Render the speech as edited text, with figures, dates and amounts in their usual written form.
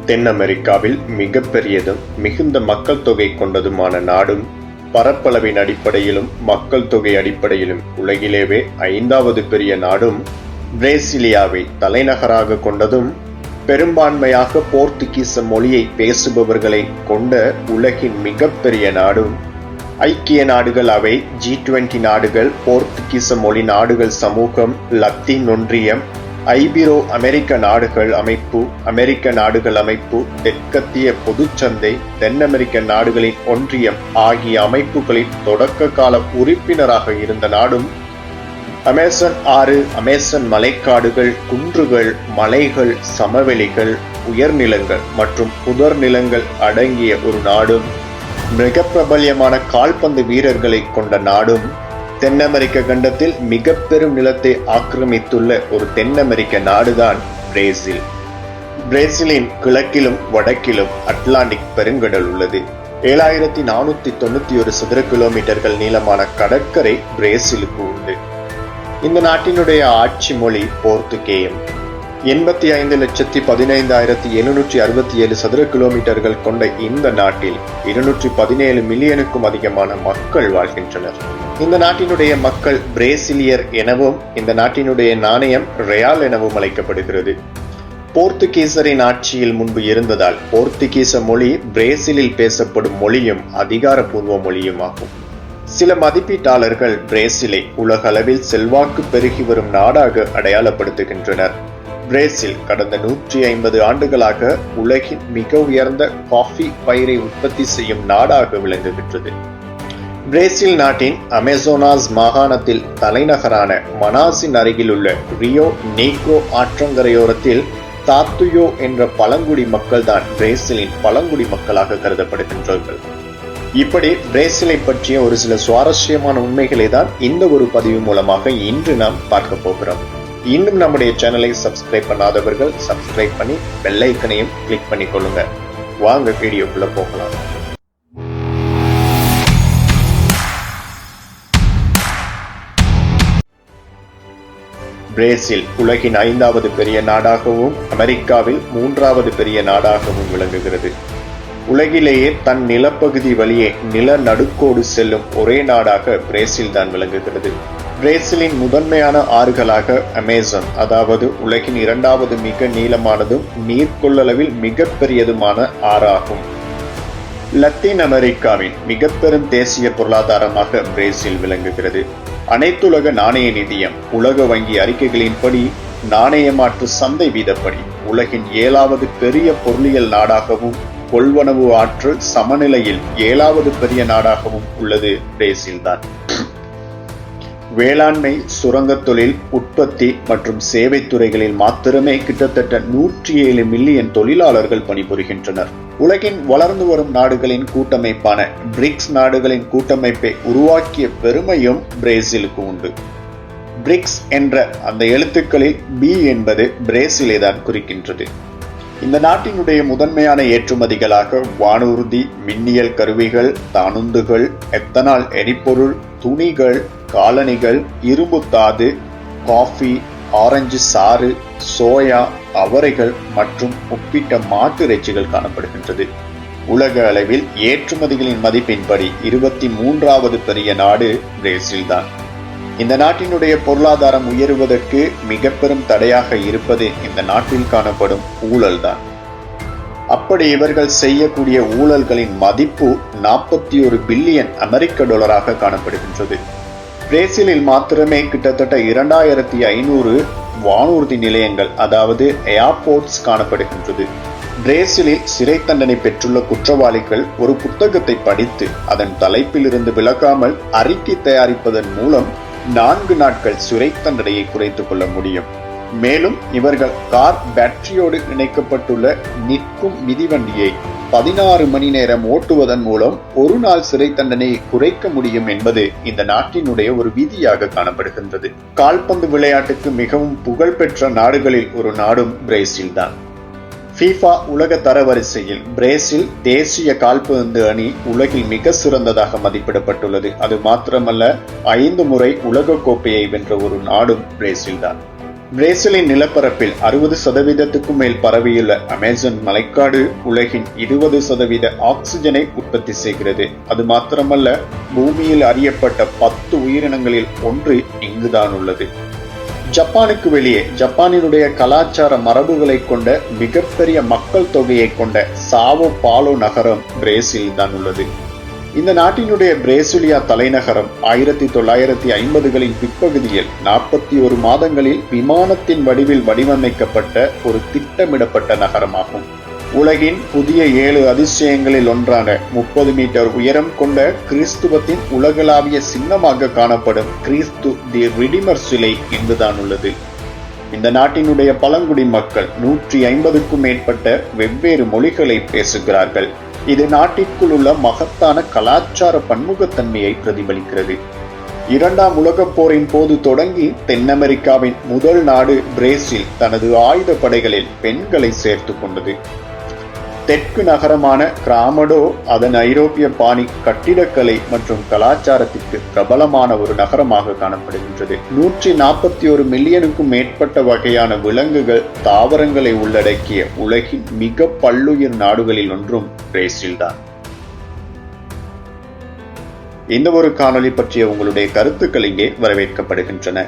தென் அமெரிக்காவில் மிகப்பெரியதும் மிகுந்த மக்கள் தொகை கொண்டதுமான நாடும், பரப்பளவின் அடிப்படையிலும் மக்கள் தொகை அடிப்படையிலும் உலகிலேயே 5வது பெரிய நாடும், பிரேசிலியாவை தலைநகராக கொண்டதும், பெரும்பான்மையாக போர்த்துகீச மொழியை பேசுபவர்களை கொண்ட உலகின் மிகப்பெரிய நாடும், ஐக்கிய நாடுகள் அவை, G20 நாடுகள், போர்த்துகீச மொழி நாடுகள் சமூகம், லத்தீன் ஒன்றியம், ஐபிரோ அமெரிக்க நாடுகள் அமைப்பு, அமெரிக்க நாடுகள் அமைப்பு, தெற்கத்திய பொதுச்சந்தை, தென் அமெரிக்க நாடுகளின் ஒன்றியம் ஆகிய அமைப்புகளின் தொடக்க கால உறுப்பினராக இருந்த நாடும், அமேசான் ஆறு, அமேசான் மலைக்காடுகள், குன்றுகள், மலைகள், சமவெளிகள், உயர்நிலங்கள் மற்றும் புதர் நிலங்கள் அடங்கிய ஒரு நாடும், மிக பிரபல்யமான கால்பந்து வீரர்களை கொண்ட நாடும், தென் அமெரிக்க கண்டத்தில் மிக பெரும் நிலத்தை ஆக்கிரமித்துள்ள ஒரு தென் அமெரிக்க நாடுதான் பிரேசில். பிரேசிலின் கிழக்கிலும் வடக்கிலும் அட்லாண்டிக் பெருங்கடல் உள்ளது. 7491 சதுர கிலோமீட்டர்கள் நீளமான கடற்கரை பிரேசிலுக்கு உண்டு. இந்த நாட்டினுடைய ஆட்சி மொழி போர்த்துகேயம். 85,15,767 சதுர கிலோமீட்டர்கள் கொண்ட இந்த நாட்டில் 217 மில்லியனுக்கும் அதிகமான மக்கள் வாழ்கின்றனர். இந்த நாட்டினுடைய மக்கள் பிரேசிலியர் எனவும், இந்த நாட்டினுடைய நாணயம் ரியால் எனவும் அழைக்கப்படுகிறது. போர்த்துகீசரின் ஆட்சியில் முன்பு இருந்ததால் போர்த்துகீச மொழி பிரேசிலில் பேசப்படும் மொழியும் அதிகாரப்பூர்வ மொழியும் ஆகும். சில மதிப்பீட்டாளர்கள் பிரேசிலை உலகளவில் செல்வாக்கு பெருகி வரும் நாடாக அடையாளப்படுத்துகின்றனர். பிரேசில் கடந்த 150 ஆண்டுகளாக உலகின் மிக உயர்ந்த காஃபி பயிரை உற்பத்தி செய்யும் நாடாக விளங்குகின்றது. பிரேசில் நாட்டின் அமேசோனாஸ் மாகாணத்தில் தலைநகரான மனாஸின் அருகில் உள்ள ரியோ நேக்ரோ ஆற்றங்கரையோரத்தில் தாத்துயோ என்ற பழங்குடி மக்கள் தான் பிரேசிலின் பழங்குடி மக்களாக கருதப்படுகின்றார்கள். இப்படி பிரேசிலை பற்றிய ஒரு சில சுவாரஸ்யமான உண்மைகளை தான் இந்த ஒரு பதிவு மூலமாக இன்று நாம் பார்க்க போகிறோம். இன்னும் நம்முடைய சேனலை சப்ஸ்கிரைப் பண்ணாதவர்கள் சப்ஸ்கிரைப் பண்ணி பெல் ஐக்கனையும் கிளிக் பண்ணி கொள்ளுங்க. வாங்க வீடியோக்குள்ள போகலாம். பிரேசில் உலகின் 5வது பெரிய நாடாகவும் அமெரிக்காவில் 3வது பெரிய நாடாகவும் விளங்குகிறது. உலகிலேயே தன் நிலப்பகுதி வழியே நில நடுக்கோடு செல்லும் ஒரே நாடாக பிரேசில் தான் விளங்குகிறது. பிரேசிலின் முதன்மையான ஆறுகளாக அமேசான், அதாவது உலகின் 2வது மிக நீளமானதும் நீர்கொள்ளளவில் மிக பெரியதுமான ஆறாகும். லத்தீன் அமெரிக்காவின் மிக பெரும் தேசிய பொருளாதாரமாக பிரேசில் விளங்குகிறது. அனைத்துலக நாணய நிதியம், உலக வங்கி அறிக்கைகளின்படி நாணயமாற்று சந்தை வீதப்படி உலகின் 7வது பெரிய பொருளியல் நாடாகவும், கொள்வனவு ஆற்றல் சமநிலையில் 7வது பெரிய நாடாகவும் உள்ளது பிரேசில் தான். வேளாண்மை, சுரங்க தொழில், உற்பத்தி மற்றும் சேவை துறைகளில் மாத்திரமே கிட்டத்தட்ட 107 மில்லியன் தொழிலாளர்கள் பணிபுரிகின்றனர். உலகின் வளர்ந்து வரும் நாடுகளின் கூட்டமைப்பான பிரிக்ஸ் நாடுகளின் கூட்டமைப்பை உருவாக்கிய பெருமையும் பிரேசிலுக்கு உண்டு. பிரிக்ஸ் என்ற அந்த எழுத்துக்களில் பி என்பது பிரேசிலை தான் குறிக்கின்றது. இந்த நாட்டினுடைய முதன்மையான ஏற்றுமதிகளாக வானூர்தி, மின்னியல் கருவிகள், தானுந்துகள், எத்தனால் எரிபொருள், துணிகள், காலணிகள், இரும்பு தாது, காஃபி, ஆரஞ்சு சாறு, சோயா, அவரைகள் மற்றும் உப்பிட்ட மாட்டு இறைச்சிகள் காணப்படுகின்றது. உலக அளவில் ஏற்றுமதிகளின் மதிப்பின்படி 23வது பெரிய நாடு பிரேசில் தான். இந்த நாட்டினுடைய பொருளாதாரம் உயருவதற்கு மிக பெரும் தடையாக இருப்பது இந்த நாட்டில் காணப்படும் ஊழல் தான். அப்படி இவர்கள் செய்யக்கூடிய ஊழல்களின் மதிப்பு 41 பில்லியன் அமெரிக்க டாலராக காணப்படுகின்றது. பிரேசிலில் மாத்திரமே கிட்டத்தட்ட 2500 வானூர்தி நிலையங்கள், அதாவது ஏர்போர்ட்ஸ் காணப்படுகின்றது. பிரேசிலில் சிறை தண்டனை பெற்றுள்ள குற்றவாளிகள் ஒரு புத்தகத்தை படித்து அதன் தலைப்பில் இருந்து விலகாமல் அறிக்கை தயாரிப்பதன் மூலம் 4 நாட்கள் சிறை தண்டனையை குறைத்துக் கொள்ள முடியும். மேலும் இவர்கள் கார் பேட்டரியோடு இணைக்கப்பட்டுள்ள நிற்கும் மிதிவண்டியை 16 மணி நேரம் ஓட்டுவதன் மூலம் ஒரு நாள் சிறை தண்டனையை குறைக்க முடியும் என்பது இந்த நாட்டினுடைய ஒரு விதியாக காணப்படுகின்றது. கால்பந்து விளையாட்டுக்கு மிகவும் புகழ்பெற்ற நாடுகளில் ஒரு நாடும் பிரேசில் தான். FIFA உலக தரவரிசையில் பிரேசில் தேசிய கால்பந்து அணி உலகில் மிக சிறந்ததாக மதிப்பிடப்பட்டுள்ளது. அது மாத்திரமல்ல, 5 முறை உலக கோப்பையை வென்ற ஒரு நாடும் பிரேசில் தான். பிரேசிலின் நிலப்பரப்பில் 60% மேல் பரவியுள்ள அமேசான் மலைக்காடு உலகின் 20% ஆக்சிஜனை உற்பத்தி செய்கிறது. அது மாத்திரமல்ல, பூமியில் அறியப்பட்ட 10 உயிரினங்களில் ஒன்று இங்குதான் உள்ளது. ஜப்பானுக்கு வெளியே ஜப்பானினுடைய கலாச்சார மரபுகளை கொண்ட மிகப்பெரிய மக்கள் தொகையை கொண்ட சாவோ பாலோ நகரம் பிரேசில் தான் உள்ளது. இந்த நாட்டினுடைய பிரேசிலியா தலைநகரம் 1950களின் பிற்பகுதியில் 41 மாதங்களில் விமானத்தின் வடிவில் வடிவமைக்கப்பட்ட ஒரு திட்டமிடப்பட்ட நகரமாகும். உலகின் புதிய 7 அதிசயங்களில் ஒன்றான 30 மீட்டர் உயரம் கொண்ட கிறிஸ்துவத்தின் உலகளாவிய சின்னமாக காணப்படும் கிறிஸ்து தி ரிடிமர் சிலை இங்குதான் உள்ளது. இந்த நாட்டினுடைய பழங்குடி மக்கள் 150க்கும் மேற்பட்ட வெவ்வேறு மொழிகளை பேசுகிறார்கள். இது நாட்டிற்குள் உள்ள மகத்தான கலாச்சார பன்முகத்தன்மையை பிரதிபலிக்கிறது. 2ஆம் உலகப் போரின் போது தொடங்கி தென் அமெரிக்காவின் முதல் நாடு பிரேசில் தனது ஆயுத படைகளில் பெண்களை சேர்த்து கொண்டது. தெற்கு நகரமான கிராமடோ அதன் ஐரோப்பிய பாணி கட்டிடக்கலை மற்றும் கலாச்சாரத்திற்கு பிரபலமான ஒரு நகரமாக காணப்படுகின்றது. 141 மில்லியனுக்கும் மேற்பட்ட வகையான விலங்குகள், தாவரங்களை உள்ளடக்கிய உலகின் மிக பல்லுயிர் நாடுகளில் ஒன்றும் பிரேசில் தான். இந்த ஒரு காணொளி பற்றிய உங்களுடைய கருத்துக்கள் இங்கே வரவேற்கப்படுகின்றன.